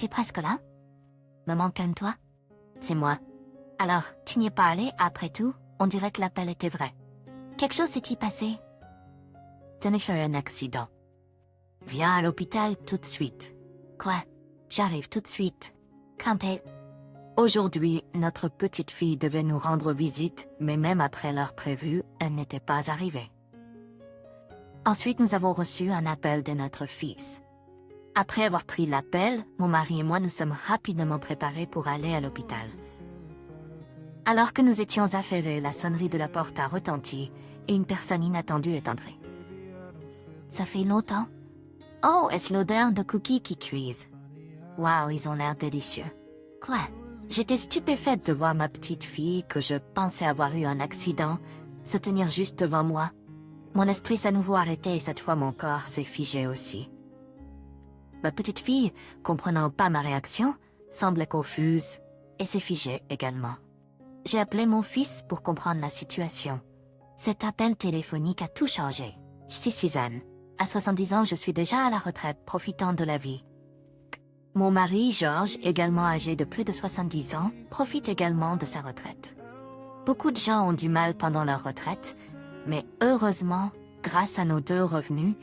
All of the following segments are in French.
T'es presque là? Maman, calme-toi. C'est moi. Alors, tu n'y es pas allé, après tout, on dirait que l'appel était vrai. Quelque chose s'est-il passé? Tenez, j'ai eu un accident. Viens à l'hôpital tout de suite. Quoi? J'arrive tout de suite. Campé. Aujourd'hui, notre petite fille devait nous rendre visite, mais même après l'heure prévue, elle n'était pas arrivée. Ensuite, nous avons reçu un appel de notre fils. Après avoir pris l'appel, mon mari et moi nous sommes rapidement préparés pour aller à l'hôpital. Alors que nous étions affairés, la sonnerie de la porte a retenti et une personne inattendue est entrée. Ça fait longtemps? Oh, est-ce l'odeur de cookies qui cuisent? Waouh, ils ont l'air délicieux. Quoi? J'étais stupéfaite de voir ma petite fille, que je pensais avoir eu un accident, se tenir juste devant moi. Mon esprit s'est à nouveau arrêté et cette fois mon corps s'est figé aussi. Ma petite fille, comprenant pas ma réaction, semblait confuse et s'est figée également. J'ai appelé mon fils pour comprendre la situation. Cet appel téléphonique a tout changé. Je suis Suzanne. À 70 ans, je suis déjà à la retraite, profitant de la vie. Mon mari, Georges, également âgé de plus de 70 ans, profite également de sa retraite. Beaucoup de gens ont du mal pendant leur retraite, mais heureusement, grâce à nos deux revenus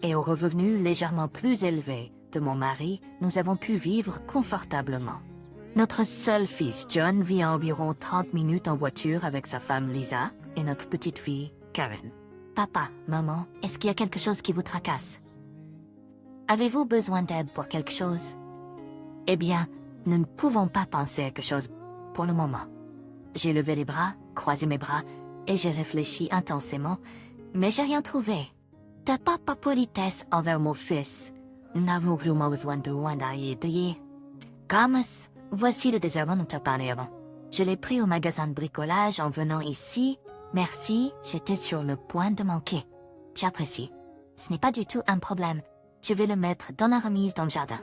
et aux revenus légèrement plus élevés de mon mari, nous avons pu vivre confortablement. Notre seul fils, John, vit à environ 30 minutes en voiture avec sa femme Lisa et notre petite fille, Karen. Papa, maman, est-ce qu'il y a quelque chose qui vous tracasse? Avez-vous besoin d'aide pour quelque chose? Eh bien, nous ne pouvons pas penser à quelque chose pour le moment. J'ai levé les bras, croisé mes bras, et j'ai réfléchi intensément, mais j'ai rien trouvé. T'as pas politesse envers mon fils. Nous n'avons plus besoin de aider. Gamas, voici le désherbant dont tu as parlé avant. Je l'ai pris au magasin de bricolage en venant ici. Merci, j'étais sur le point de manquer. J'apprécie. Ce n'est pas du tout un problème. Je vais le mettre dans la remise dans le jardin.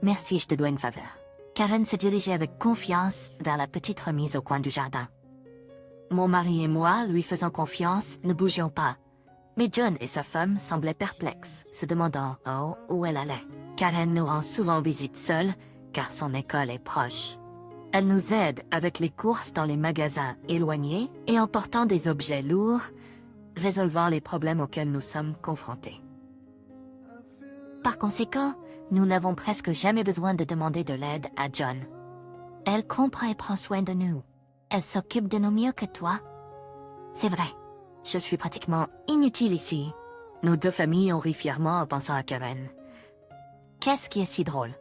Merci, je te dois une faveur. Karen se dirigeait avec confiance vers la petite remise au coin du jardin. Mon mari et moi, lui faisant confiance, ne bougions pas. Mais John et sa femme semblaient perplexes, se demandant où elle allait. Karen nous rend souvent visite seule, car son école est proche. Elle nous aide avec les courses dans les magasins éloignés et en portant des objets lourds, résolvant les problèmes auxquels nous sommes confrontés. Par conséquent, nous n'avons presque jamais besoin de demander de l'aide à John. Elle comprend et prend soin de nous. Elle s'occupe de nous mieux que toi. C'est vrai. Je suis pratiquement inutile ici. Nos deux familles ont ri fièrement en pensant à Karen. Qu'est-ce qui est si drôle?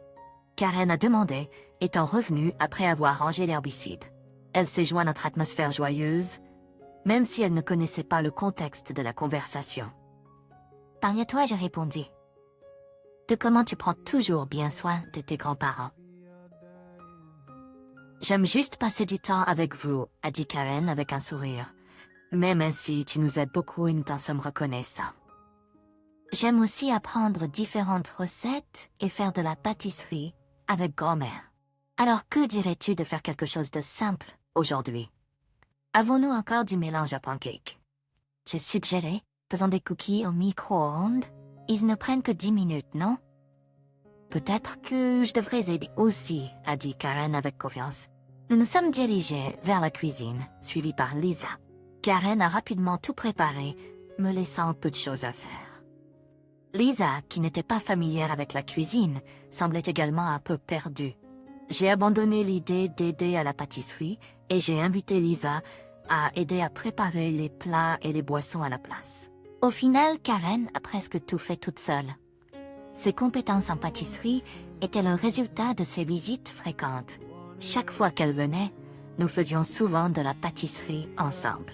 Karen a demandé, étant revenue après avoir rangé l'herbicide. Elle s'est jointe à notre atmosphère joyeuse, même si elle ne connaissait pas le contexte de la conversation. Parmi à toi, j'ai répondu. De comment tu prends toujours bien soin de tes grands-parents. J'aime juste passer du temps avec vous, a dit Karen avec un sourire. Même ainsi, tu nous aides beaucoup et nous t'en sommes reconnaissants. J'aime aussi apprendre différentes recettes et faire de la pâtisserie avec grand-mère. Alors que dirais-tu de faire quelque chose de simple aujourd'hui? Avons-nous encore du mélange à pancakes? J'ai suggéré, faisons des cookies au micro-ondes. Ils ne prennent que 10 minutes, non? Peut-être que je devrais aider aussi, a dit Karen avec confiance. Nous nous sommes dirigés vers la cuisine, suivis par Lisa. Karen a rapidement tout préparé, me laissant peu de choses à faire. Lisa, qui n'était pas familière avec la cuisine, semblait également un peu perdue. J'ai abandonné l'idée d'aider à la pâtisserie et j'ai invité Lisa à aider à préparer les plats et les boissons à la place. Au final, Karen a presque tout fait toute seule. Ses compétences en pâtisserie étaient le résultat de ses visites fréquentes. Chaque fois qu'elle venait, nous faisions souvent de la pâtisserie ensemble.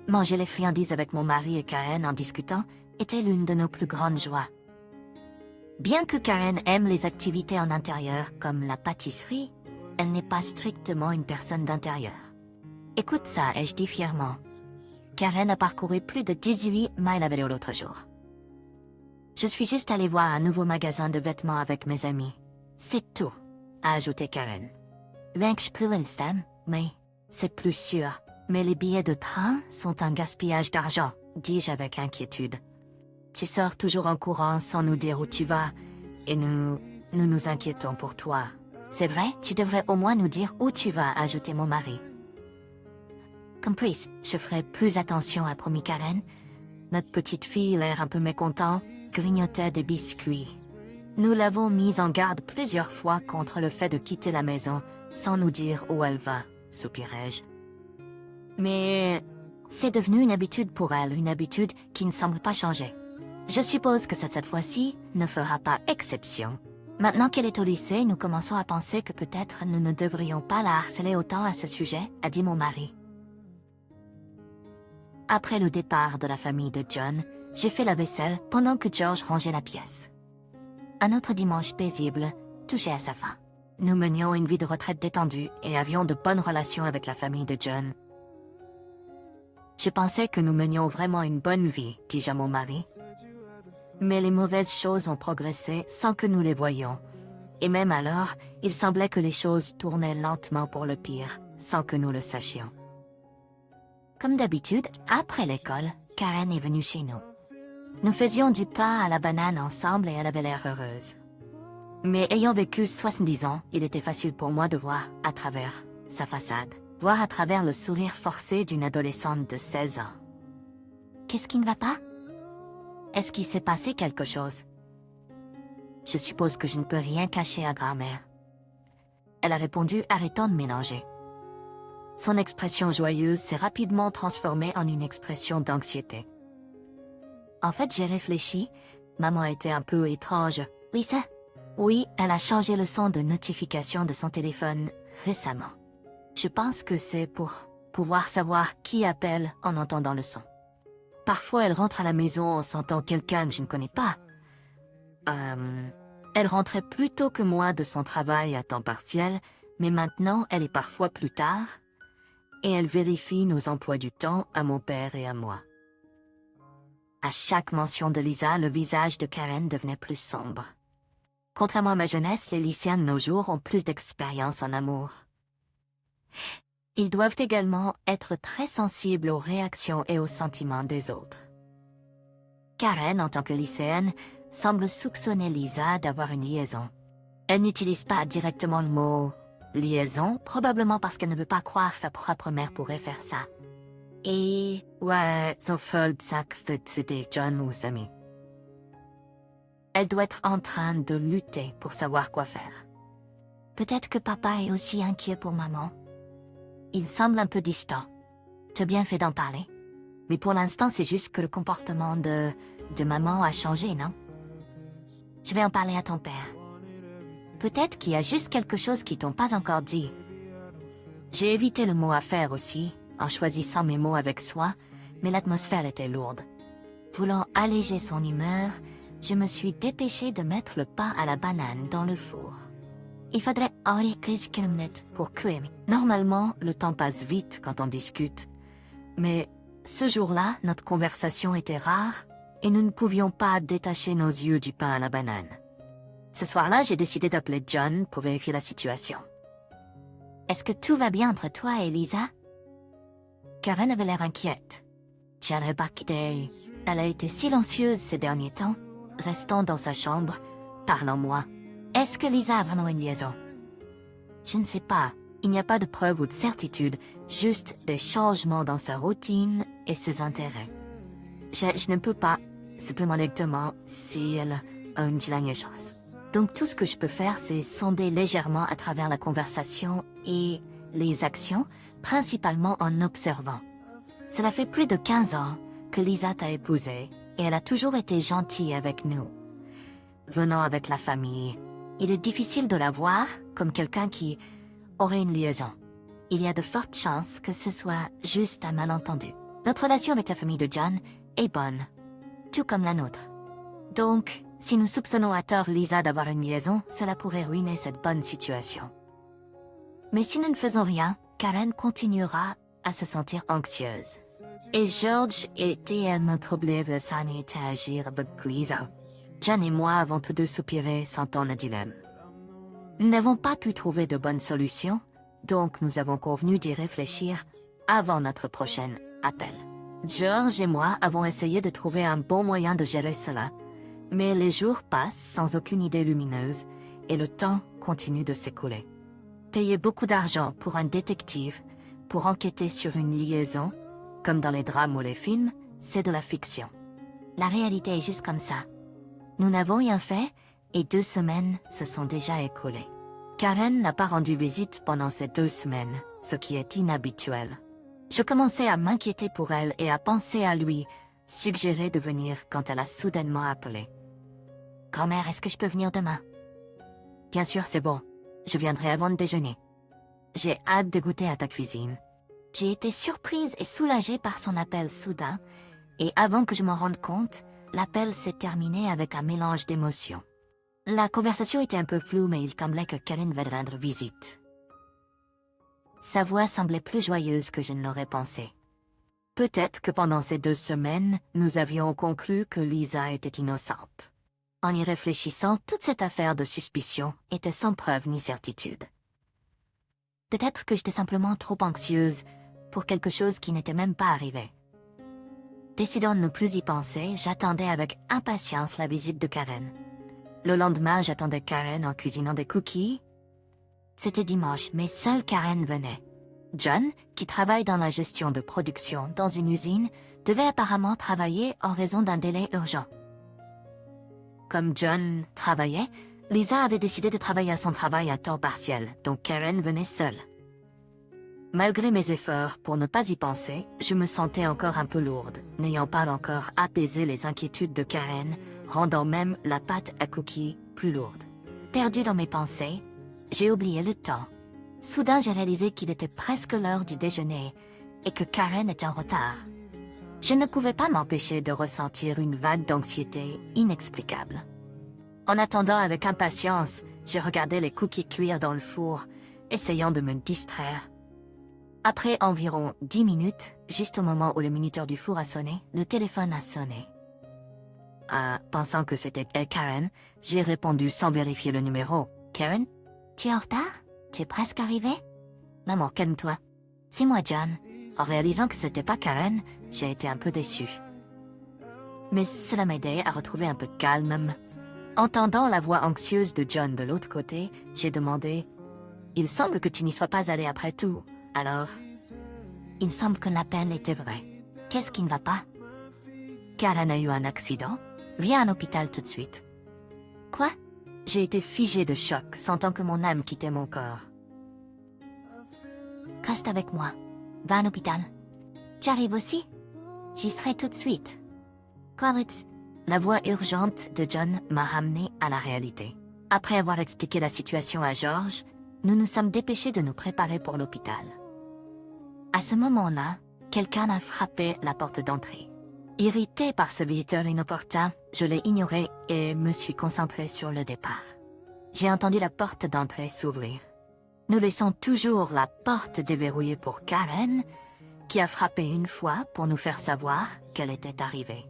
Manger les friandises avec mon mari et Karen en discutant était l'une de nos plus grandes joies. Bien que Karen aime les activités en intérieur comme la pâtisserie, elle n'est pas strictement une personne d'intérieur. Écoute ça, ai-je dit fièrement. Karen a parcouru plus de 18 miles à vélo l'autre jour. Je suis juste allée voir un nouveau magasin de vêtements avec mes amis. C'est tout, a ajouté Karen. Rien que je peux l'instant, mais c'est plus sûr. Mais les billets de train sont un gaspillage d'argent, dis-je avec inquiétude. Tu sors toujours en courant sans nous dire où tu vas, et nous nous nous inquiétons pour toi. C'est vrai, tu devrais au moins nous dire où tu vas, ajouter mon mari. Comprise, je ferai plus attention, a promis Karen. Notre petite fille, l'air un peu mécontent, grignotait des biscuits. Nous l'avons mise en garde plusieurs fois contre le fait de quitter la maison sans nous dire où elle va, soupirai-je. Mais c'est devenu une habitude pour elle, une habitude qui ne semble pas changer. Je suppose que cette fois-ci ne fera pas exception. Maintenant qu'elle est au lycée, nous commençons à penser que peut-être nous ne devrions pas la harceler autant à ce sujet, a dit mon mari. Après le départ de la famille de John, j'ai fait la vaisselle pendant que George rangeait la pièce. Un autre dimanche paisible touchait à sa fin. Nous menions une vie de retraite détendue et avions de bonnes relations avec la famille de John. Je pensais que nous menions vraiment une bonne vie, dis-je à mon mari. Mais les mauvaises choses ont progressé sans que nous les voyions. Et même alors, il semblait que les choses tournaient lentement pour le pire, sans que nous le sachions. Comme d'habitude, après l'école, Karen est venue chez nous. Nous faisions du pain à la banane ensemble et elle avait l'air heureuse. Mais ayant vécu 70 ans, il était facile pour moi de voir à travers sa façade, voir à travers le sourire forcé d'une adolescente de 16 ans. Qu'est-ce qui ne va pas? Est-ce qu'il s'est passé quelque chose? Je suppose que je ne peux rien cacher à grand-mère. Elle a répondu, arrêtant de mélanger. Son expression joyeuse s'est rapidement transformée en une expression d'anxiété. En fait, j'ai réfléchi. Maman était un peu étrange. Lisa? Oui, elle a changé le son de notification de son téléphone récemment. Je pense que c'est pour pouvoir savoir qui appelle en entendant le son. Parfois, elle rentre à la maison en sentant quelqu'un que je ne connais pas. Elle rentrait plus tôt que moi de son travail à temps partiel, mais maintenant, elle est parfois plus tard. Et elle vérifie nos emplois du temps à mon père et à moi. À chaque mention de Lisa, le visage de Karen devenait plus sombre. Contrairement à ma jeunesse, les lycéens de nos jours ont plus d'expérience en amour. Ils doivent également être très sensibles aux réactions et aux sentiments des autres. Karen, en tant que lycéenne, semble soupçonner Lisa d'avoir une liaison. Elle n'utilise pas directement le mot « liaison », probablement parce qu'elle ne veut pas croire que sa propre mère pourrait faire ça. Et ouais, son folle sac de c'était John ou Sammy. Elle doit être en train de lutter pour savoir quoi faire. Peut-être que papa est aussi inquiet pour maman. Il semble un peu distant. Tu as bien fait d'en parler. Mais pour l'instant, c'est juste que le comportement de maman a changé, non? Je vais en parler à ton père. Peut-être qu'il y a juste quelque chose qu'ils t'ont pas encore dit. J'ai évité le mot affaire aussi, en choisissant mes mots avec soin, mais l'atmosphère était lourde. Voulant alléger son humeur, je me suis dépêchée de mettre le pain à la banane dans le four. Il faudrait quelques minutes pour cuire. Normalement, le temps passe vite quand on discute. Mais ce jour-là, notre conversation était rare et nous ne pouvions pas détacher nos yeux du pain à la banane. Ce soir-là, j'ai décidé d'appeler John pour vérifier la situation. Est-ce que tout va bien entre toi et Lisa? Karen avait l'air inquiète. J'ai remarqué, elle a été silencieuse ces derniers temps, restant dans sa chambre, parlant moi. Est-ce que Lisa a vraiment une liaison? Je ne sais pas. Il n'y a pas de preuve ou de certitude, juste des changements dans sa routine et ses intérêts. Je ne peux pas simplement directement si elle a une dernière chance. Donc tout ce que je peux faire, c'est sonder légèrement à travers la conversation et les actions, principalement en observant. Cela fait plus de 15 ans que Lisa t'a épousée et elle a toujours été gentille avec nous. Venant avec la famille, il est difficile de la voir comme quelqu'un qui aurait une liaison. Il y a de fortes chances que ce soit juste un malentendu. Notre relation avec la famille de John est bonne, tout comme la nôtre. Donc, si nous soupçonnons à tort Lisa d'avoir une liaison, cela pourrait ruiner cette bonne situation. Mais si nous ne faisons rien, Karen continuera à se sentir anxieuse. Et George était tellement troublé de s'en agir avec Lisa. John et moi avons tous deux soupiré, sentant le dilemme. Nous n'avons pas pu trouver de bonne solution, donc nous avons convenu d'y réfléchir avant notre prochain appel. George et moi avons essayé de trouver un bon moyen de gérer cela, mais les jours passent sans aucune idée lumineuse, et le temps continue de s'écouler. Payer beaucoup d'argent pour un détective, pour enquêter sur une liaison, comme dans les drames ou les films, c'est de la fiction. La réalité est juste comme ça. Nous n'avons rien fait, et 2 semaines se sont déjà écoulées. Karen n'a pas rendu visite pendant ces 2 semaines, ce qui est inhabituel. Je commençais à m'inquiéter pour elle et à penser à lui, suggérer de venir quand elle a soudainement appelé. « Grand-mère, est-ce que je peux venir demain ?»« Bien sûr, c'est bon. Je viendrai avant le déjeuner. J'ai hâte de goûter à ta cuisine. » J'ai été surprise et soulagée par son appel soudain, et avant que je m'en rende compte, l'appel s'est terminé avec un mélange d'émotions. La conversation était un peu floue, mais il semblait que Karen va rendre visite. Sa voix semblait plus joyeuse que je ne l'aurais pensé. Peut-être que pendant ces 2 semaines, nous avions conclu que Lisa était innocente. En y réfléchissant, toute cette affaire de suspicion était sans preuve ni certitude. Peut-être que j'étais simplement trop anxieuse pour quelque chose qui n'était même pas arrivé. Décidant de ne plus y penser, j'attendais avec impatience la visite de Karen. Le lendemain, j'attendais Karen en cuisinant des cookies. C'était dimanche, mais seule Karen venait. John, qui travaille dans la gestion de production dans une usine, devait apparemment travailler en raison d'un délai urgent. Comme John travaillait, Lisa avait décidé de travailler à son travail à temps partiel, donc Karen venait seule. Malgré mes efforts pour ne pas y penser, je me sentais encore un peu lourde, n'ayant pas encore apaisé les inquiétudes de Karen, rendant même la pâte à cookies plus lourde. Perdue dans mes pensées, j'ai oublié le temps. Soudain, j'ai réalisé qu'il était presque l'heure du déjeuner et que Karen était en retard. Je ne pouvais pas m'empêcher de ressentir une vague d'anxiété inexplicable. En attendant avec impatience, je regardais les cookies cuire dans le four, essayant de me distraire. Après environ 10 minutes, juste au moment où le minuteur du four a sonné, le téléphone a sonné. Pensant que c'était Karen, j'ai répondu sans vérifier le numéro. « Karen, tu es en retard? Tu es presque arrivé? »« Maman, calme-toi. C'est moi, John. » En réalisant que c'était pas Karen, j'ai été un peu déçue. Mais cela m'aidait à retrouver un peu de calme. Entendant la voix anxieuse de John de l'autre côté, j'ai demandé « Il semble que tu n'y sois pas allé après tout. Alors, il semble que l'appel était vrai. Qu'est-ce qui ne va pas? » Karen a eu un accident. Viens à l'hôpital tout de suite. Quoi? J'ai été figée de choc, sentant que mon âme quittait mon corps. Reste avec moi. Va à l'hôpital. J'arrive aussi. J'y serai tout de suite. Collins. La voix urgente de John m'a ramené à la réalité. Après avoir expliqué la situation à George, nous nous sommes dépêchés de nous préparer pour l'hôpital. À ce moment-là, quelqu'un a frappé la porte d'entrée. Irrité par ce visiteur inopportun, je l'ai ignoré et me suis concentré sur le départ. J'ai entendu la porte d'entrée s'ouvrir. Nous laissons toujours la porte déverrouillée pour Karen, qui a frappé une fois pour nous faire savoir qu'elle était arrivée.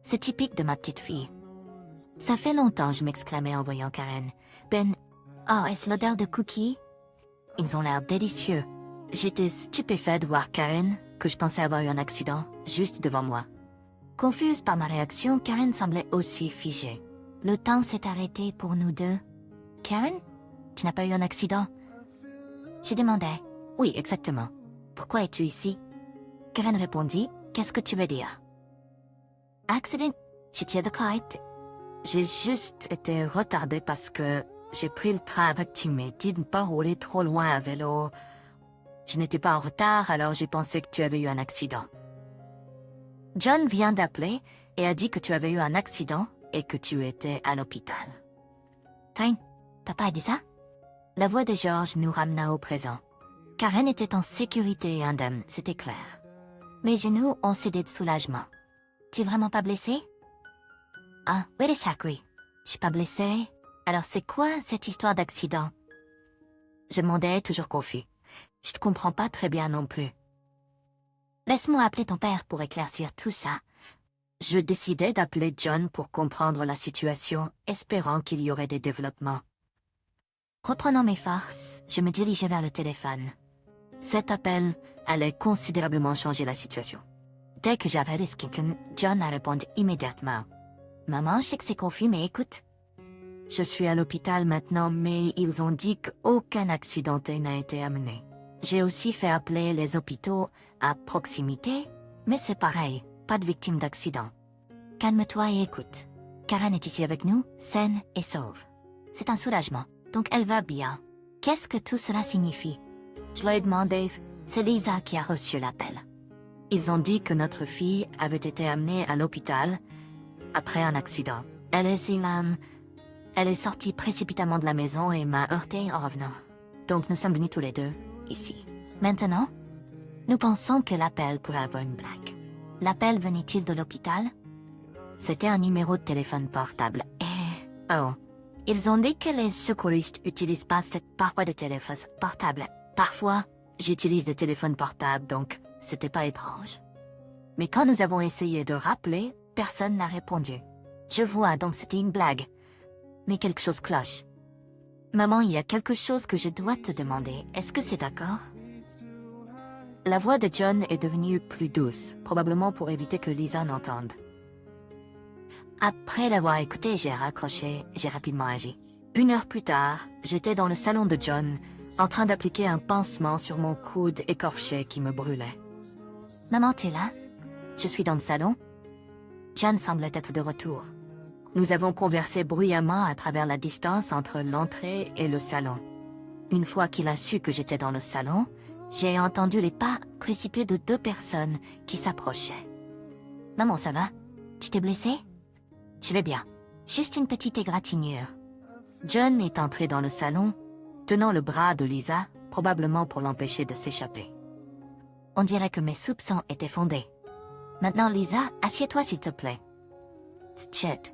C'est typique de ma petite fille. Ça fait longtemps, je m'exclamais en voyant Karen. Oh, est-ce l'odeur de cookies? Ils ont l'air délicieux. J'étais stupéfaite de voir Karen, que je pensais avoir eu un accident, juste devant moi. Confuse par ma réaction, Karen semblait aussi figée. Le temps s'est arrêté pour nous deux. Karen? Tu n'as pas eu un accident? J'ai demandé. Oui, exactement. Pourquoi es-tu ici? Karen répondit. Qu'est-ce que tu veux dire? Accident? J'étais de kite. J'ai juste été retardée parce que j'ai pris le train avec tu m'as dit de ne pas rouler trop loin à vélo. Je n'étais pas en retard, alors j'ai pensé que tu avais eu un accident. John vient d'appeler et a dit que tu avais eu un accident et que tu étais à l'hôpital. Karen, papa a dit ça? La voix de George nous ramena au présent. Karen était en sécurité et indemne, c'était clair. Mes genoux ont cédé de soulagement. Tu es vraiment pas blessé? Ah, oui, oui. Je suis pas blessée. Alors c'est quoi cette histoire d'accident? Je demandais, toujours confus. Je te comprends pas très bien non plus. Laisse-moi appeler ton père pour éclaircir tout ça. Je décidai d'appeler John pour comprendre la situation, espérant qu'il y aurait des développements. Reprenant mes forces, je me dirigeai vers le téléphone. Cet appel allait considérablement changer la situation. Dès que j'avais les Skinken, John a répondu immédiatement. Maman, je sais que c'est confus, mais écoute. Je suis à l'hôpital maintenant, mais ils ont dit qu'aucun accidenté n'a été amené. J'ai aussi fait appeler les hôpitaux à proximité, mais c'est pareil, pas de victime d'accident. Calme-toi et écoute. Karen est ici avec nous, saine et sauve. C'est un soulagement, donc elle va bien. Qu'est-ce que tout cela signifie? Je lui ai demandé, c'est Lisa qui a reçu l'appel. Ils ont dit que notre fille avait été amenée à l'hôpital après un accident. Elle est sortie précipitamment de la maison et m'a heurté en revenant. Donc nous sommes venus tous les deux, ici. Maintenant, nous pensons que l'appel pourrait avoir une blague. L'appel venait-il de l'hôpital? C'était un numéro de téléphone portable et... Oh. Ils ont dit que les secouristes n'utilisent pas cette paroi de téléphone portable. Parfois, j'utilise des téléphones portables, donc c'était pas étrange. Mais quand nous avons essayé de rappeler, personne n'a répondu. Je vois, donc c'était une blague. Mais quelque chose cloche. Maman, il y a quelque chose que je dois te demander. Est-ce que c'est d'accord? La voix de John est devenue plus douce, probablement pour éviter que Lisa n'entende. Après l'avoir écouté, j'ai raccroché, j'ai rapidement agi. 1 heure plus tard, j'étais dans le salon de John, en train d'appliquer un pansement sur mon coude écorché qui me brûlait. Maman, t'es là? Je suis dans le salon. John semblait être de retour. Nous avons conversé bruyamment à travers la distance entre l'entrée et le salon. Une fois qu'il a su que j'étais dans le salon, j'ai entendu les pas précipités de 2 personnes qui s'approchaient. Maman, ça va? Tu t'es blessée? Je vais bien. Juste une petite égratignure. John est entré dans le salon, tenant le bras de Lisa, probablement pour l'empêcher de s'échapper. On dirait que mes soupçons étaient fondés. Maintenant, Lisa, assieds-toi s'il te plaît. Tchut.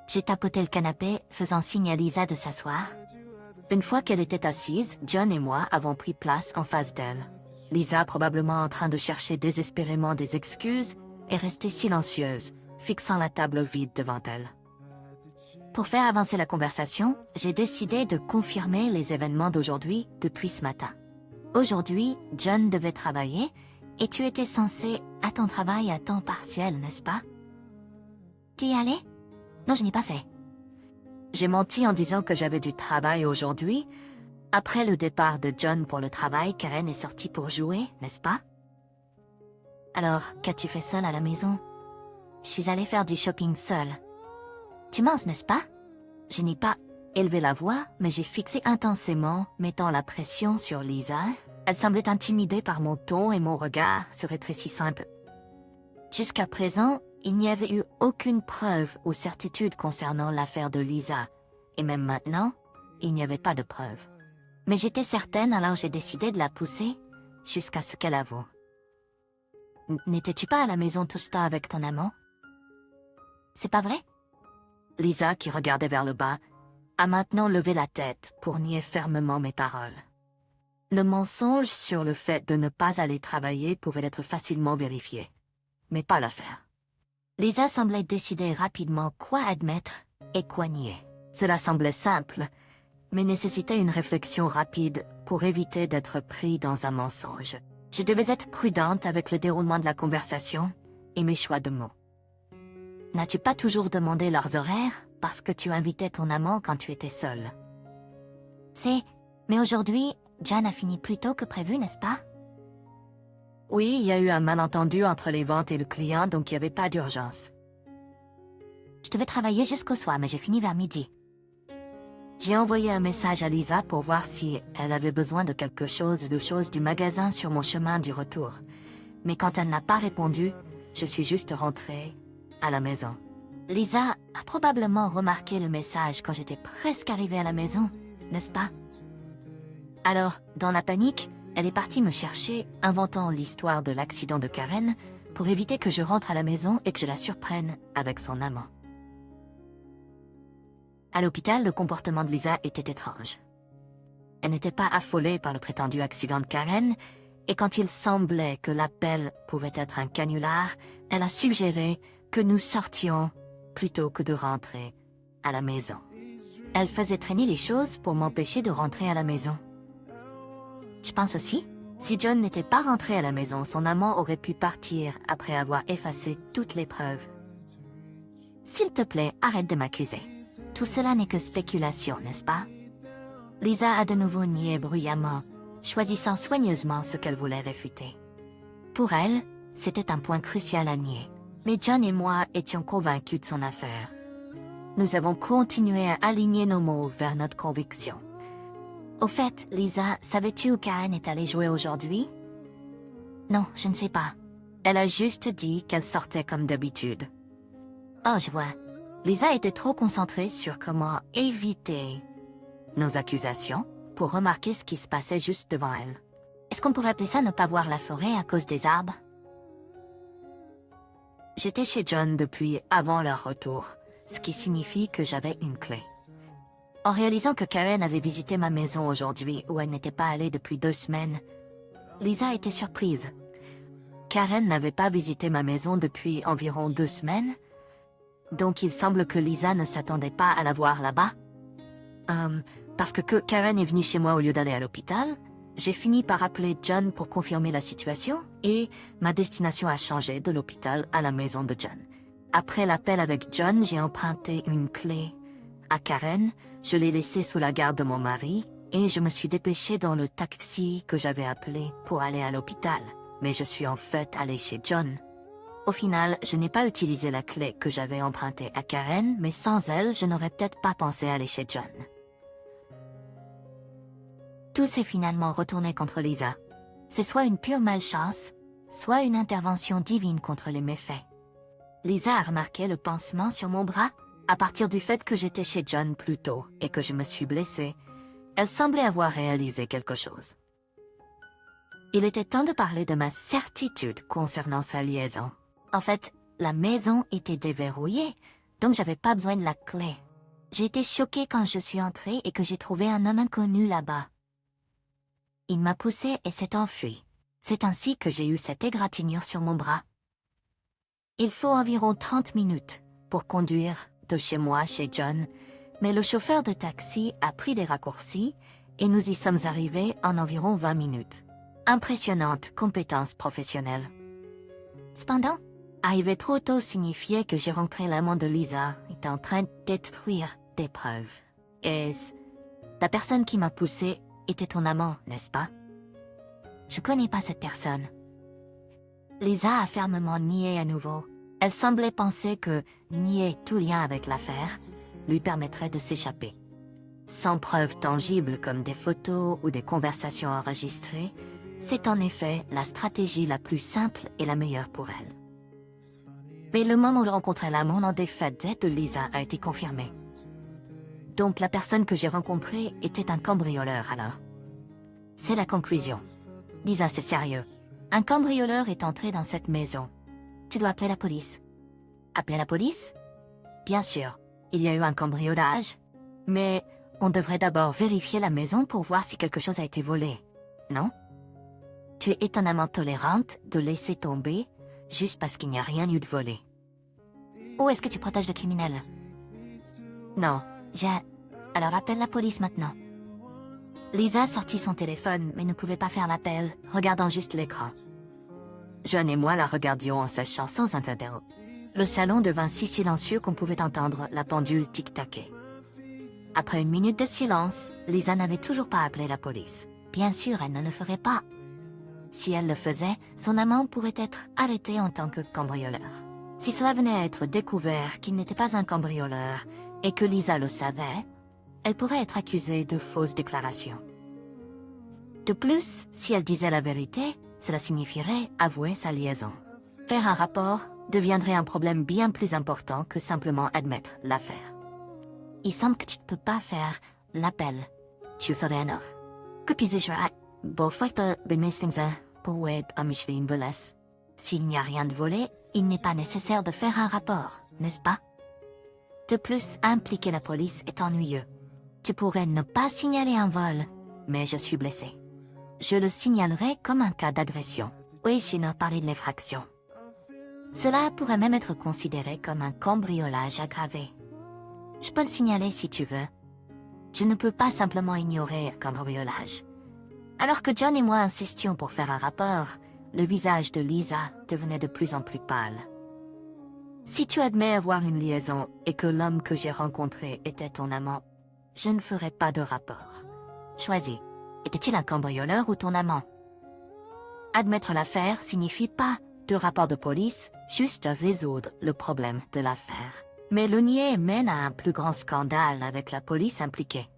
J'ai tapoté le canapé, faisant signe à Lisa de s'asseoir. Une fois qu'elle était assise, John et moi avons pris place en face d'elle. Lisa, probablement en train de chercher désespérément des excuses, est restée silencieuse, fixant la table vide devant elle. Pour faire avancer la conversation, j'ai décidé de confirmer les événements d'aujourd'hui depuis ce matin. Aujourd'hui, John devait travailler et tu étais censé à ton travail à temps partiel, n'est-ce pas? Tu y allais? Non, je n'y passais. J'ai menti en disant que j'avais du travail aujourd'hui. Après le départ de John pour le travail, Karen est sortie pour jouer, n'est-ce pas? Alors, qu'as-tu fait seule à la maison? Je suis allée faire du shopping seule. Tu manges, n'est-ce pas? Je n'ai pas élevé la voix, mais j'ai fixé intensément, mettant la pression sur Lisa. Elle semblait intimidée par mon ton et mon regard se rétrécissant un peu. Jusqu'à présent, il n'y avait eu aucune preuve ou certitude concernant l'affaire de Lisa. Et même maintenant, il n'y avait pas de preuve. Mais j'étais certaine, alors j'ai décidé de la pousser jusqu'à ce qu'elle avoue. N'étais-tu pas à la maison tout ce temps avec ton amant? C'est pas vrai? Lisa, qui regardait vers le bas, a maintenant levé la tête pour nier fermement mes paroles. Le mensonge sur le fait de ne pas aller travailler pouvait être facilement vérifié, mais pas l'affaire. Lisa semblait décider rapidement quoi admettre et quoi nier. Cela semblait simple, mais nécessitait une réflexion rapide pour éviter d'être pris dans un mensonge. Je devais être prudente avec le déroulement de la conversation et mes choix de mots. N'as-tu pas toujours demandé leurs horaires parce que tu invitais ton amant quand tu étais seule? Mais aujourd'hui, Jan a fini plus tôt que prévu, n'est-ce pas? Oui, il y a eu un malentendu entre les ventes et le client, donc il n'y avait pas d'urgence. Je devais travailler jusqu'au soir, mais j'ai fini vers midi. J'ai envoyé un message à Lisa pour voir si elle avait besoin de quelque chose du magasin sur mon chemin du retour. Mais quand elle n'a pas répondu, je suis juste rentrée à la maison. Lisa a probablement remarqué le message quand j'étais presque arrivée à la maison, n'est-ce pas? Alors, dans la panique, elle est partie me chercher, inventant l'histoire de l'accident de Karen, pour éviter que je rentre à la maison et que je la surprenne avec son amant. À l'hôpital, le comportement de Lisa était étrange. Elle n'était pas affolée par le prétendu accident de Karen, et quand il semblait que l'appel pouvait être un canular, elle a suggéré que nous sortions plutôt que de rentrer à la maison. Elle faisait traîner les choses pour m'empêcher de rentrer à la maison. Je pense aussi, si John n'était pas rentré à la maison, son amant aurait pu partir après avoir effacé toutes les preuves. S'il te plaît, arrête de m'accuser. Tout cela n'est que spéculation, n'est-ce pas? Lisa a de nouveau nié bruyamment, choisissant soigneusement ce qu'elle voulait réfuter. Pour elle, c'était un point crucial à nier. Mais John et moi étions convaincus de son affaire. Nous avons continué à aligner nos mots vers notre conviction. Au fait, Lisa, savais-tu où Karen est allée jouer aujourd'hui? Non, je ne sais pas. Elle a juste dit qu'elle sortait comme d'habitude. Oh, je vois. Lisa était trop concentrée sur comment éviter nos accusations pour remarquer ce qui se passait juste devant elle. Est-ce qu'on pourrait appeler ça ne pas voir la forêt à cause des arbres? J'étais chez John depuis avant leur retour, ce qui signifie que j'avais une clé. En réalisant que Karen avait visité ma maison aujourd'hui où elle n'était pas allée depuis 2 semaines, Lisa était surprise. Karen n'avait pas visité ma maison depuis environ 2 semaines, donc il semble que Lisa ne s'attendait pas à la voir là-bas. Parce que Karen est venue chez moi au lieu d'aller à l'hôpital, j'ai fini par appeler John pour confirmer la situation et ma destination a changé de l'hôpital à la maison de John. Après l'appel avec John, j'ai emprunté une clé à Karen, je l'ai laissée sous la garde de mon mari et je me suis dépêchée dans le taxi que j'avais appelé pour aller à l'hôpital. Mais je suis en fait allée chez John. Au final, je n'ai pas utilisé la clé que j'avais empruntée à Karen, mais sans elle, je n'aurais peut-être pas pensé aller chez John. Tout s'est finalement retourné contre Lisa. C'est soit une pure malchance, soit une intervention divine contre les méfaits. Lisa a remarqué le pansement sur mon bras à partir du fait que j'étais chez John plus tôt et que je me suis blessée. Elle semblait avoir réalisé quelque chose. Il était temps de parler de ma certitude concernant sa liaison. En fait, la maison était déverrouillée, donc j'avais pas besoin de la clé. J'ai été choquée quand je suis entrée et que j'ai trouvé un homme inconnu là-bas. Il m'a poussée et s'est enfui. C'est ainsi que j'ai eu cette égratignure sur mon bras. Il faut environ 30 minutes pour conduire de chez moi chez John, mais le chauffeur de taxi a pris des raccourcis et nous y sommes arrivés en environ 20 minutes. Impressionnante compétence professionnelle. Cependant, arriver trop tôt signifiait que j'ai rencontré l'amant de Lisa était en train de détruire des preuves. Et la personne qui m'a poussé était ton amant, n'est-ce pas? Je connais pas cette personne. Lisa a fermement nié à nouveau. Elle semblait penser que nier tout lien avec l'affaire lui permettrait de s'échapper. Sans preuves tangibles comme des photos ou des conversations enregistrées, c'est en effet la stratégie la plus simple et la meilleure pour elle. Mais le moment où je rencontrais l'amant en défaite de Lisa a été confirmé. Donc la personne que j'ai rencontrée était un cambrioleur alors. C'est la conclusion. Lisa, c'est sérieux. Un cambrioleur est entré dans cette maison. Tu dois appeler la police. Appeler la police? Bien sûr, il y a eu un cambriolage. Mais on devrait d'abord vérifier la maison pour voir si quelque chose a été volé. Non? Tu es étonnamment tolérante de laisser tomber juste parce qu'il n'y a rien eu de volé. Où est-ce que tu protèges le criminel? Non, alors appelle la police maintenant. Lisa sortit son téléphone mais ne pouvait pas faire l'appel, regardant juste l'écran. John et moi la regardions en sachant sans interrompre. Le salon devint si silencieux qu'on pouvait entendre la pendule tic-taquer. Après 1 minute de silence, Lisa n'avait toujours pas appelé la police. Bien sûr, elle ne le ferait pas. Si elle le faisait, son amant pourrait être arrêté en tant que cambrioleur. Si cela venait à être découvert qu'il n'était pas un cambrioleur et que Lisa le savait, elle pourrait être accusée de fausses déclarations. De plus, si elle disait la vérité, cela signifierait avouer sa liaison. Faire un rapport deviendrait un problème bien plus important que simplement admettre l'affaire. Il semble que tu ne peux pas faire l'appel. Tu serais un offre. S'il n'y a rien de volé, il n'est pas nécessaire de faire un rapport, n'est-ce pas? De plus, impliquer la police est ennuyeux. Tu pourrais ne pas signaler un vol, mais je suis blessée. Je le signalerai comme un cas d'agression. Oui, je n'ai parlé de l'effraction. Cela pourrait même être considéré comme un cambriolage aggravé. Je peux le signaler si tu veux. Je ne peux pas simplement ignorer un cambriolage. Alors que John et moi insistions pour faire un rapport, le visage de Lisa devenait de plus en plus pâle. Si tu admets avoir une liaison et que l'homme que j'ai rencontré était ton amant, je ne ferai pas de rapport. Choisis. Était-il un cambrioleur ou ton amant? Admettre l'affaire signifie pas de rapport de police, juste résoudre le problème de l'affaire. Mais le nier mène à un plus grand scandale avec la police impliquée.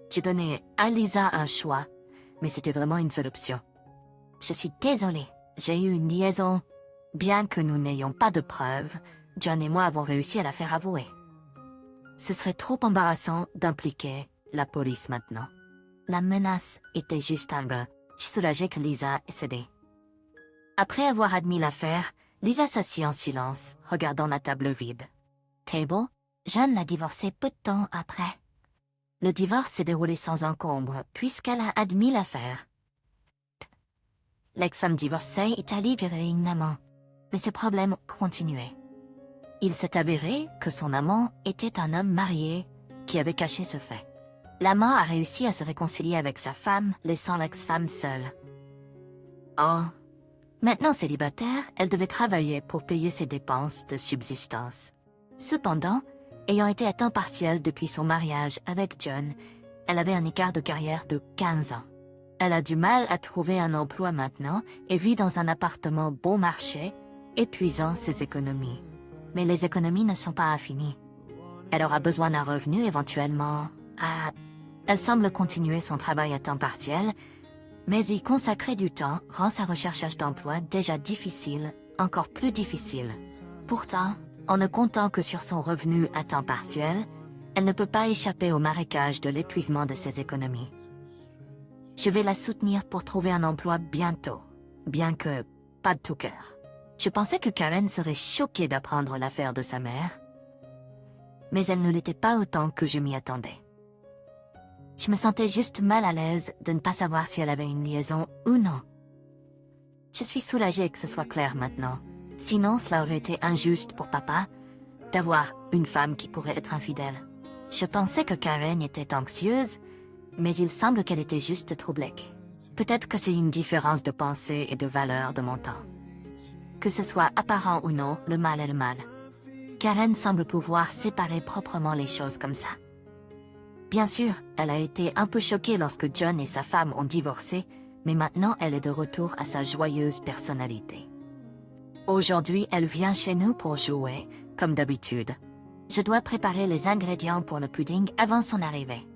J'ai donné à Lisa un choix, mais c'était vraiment une seule option. Je suis désolée, j'ai eu une liaison. Bien que nous n'ayons pas de preuves, John et moi avons réussi à la faire avouer. Ce serait trop embarrassant d'impliquer la police maintenant. La menace était juste un bras. Je suis soulagée que Lisa ait cédé. Après avoir admis l'affaire, Lisa s'assit en silence, regardant la table vide. Table, John l'a divorcée peu de temps après. Le divorce s'est déroulé sans encombre, puisqu'elle a admis l'affaire. L'ex-femme divorcée est allée virer un amant, mais ses problèmes continuaient. Il s'est avéré que son amant était un homme marié qui avait caché ce fait. L'amant a réussi à se réconcilier avec sa femme, laissant l'ex-femme seule. Oh, maintenant célibataire, elle devait travailler pour payer ses dépenses de subsistance. Cependant, ayant été à temps partiel depuis son mariage avec John, elle avait un écart de carrière de 15 ans. Elle a du mal à trouver un emploi maintenant et vit dans un appartement bon marché, épuisant ses économies. Mais les économies ne sont pas infinies. Elle aura besoin d'un revenu éventuellement. Elle semble continuer son travail à temps partiel, mais y consacrer du temps rend sa recherche d'emploi déjà difficile, encore plus difficile. Pourtant, en ne comptant que sur son revenu à temps partiel, elle ne peut pas échapper au marécage de l'épuisement de ses économies. Je vais la soutenir pour trouver un emploi bientôt, bien que pas de tout cœur. Je pensais que Karen serait choquée d'apprendre l'affaire de sa mère, mais elle ne l'était pas autant que je m'y attendais. Je me sentais juste mal à l'aise de ne pas savoir si elle avait une liaison ou non. Je suis soulagée que ce soit clair maintenant. Sinon, cela aurait été injuste pour papa d'avoir une femme qui pourrait être infidèle. Je pensais que Karen était anxieuse, mais il semble qu'elle était juste troublée. Peut-être que c'est une différence de pensée et de valeur de mon temps. Que ce soit apparent ou non, le mal est le mal. Karen semble pouvoir séparer proprement les choses comme ça. Bien sûr, elle a été un peu choquée lorsque John et sa femme ont divorcé, mais maintenant elle est de retour à sa joyeuse personnalité. Aujourd'hui, elle vient chez nous pour jouer, comme d'habitude. Je dois préparer les ingrédients pour le pudding avant son arrivée.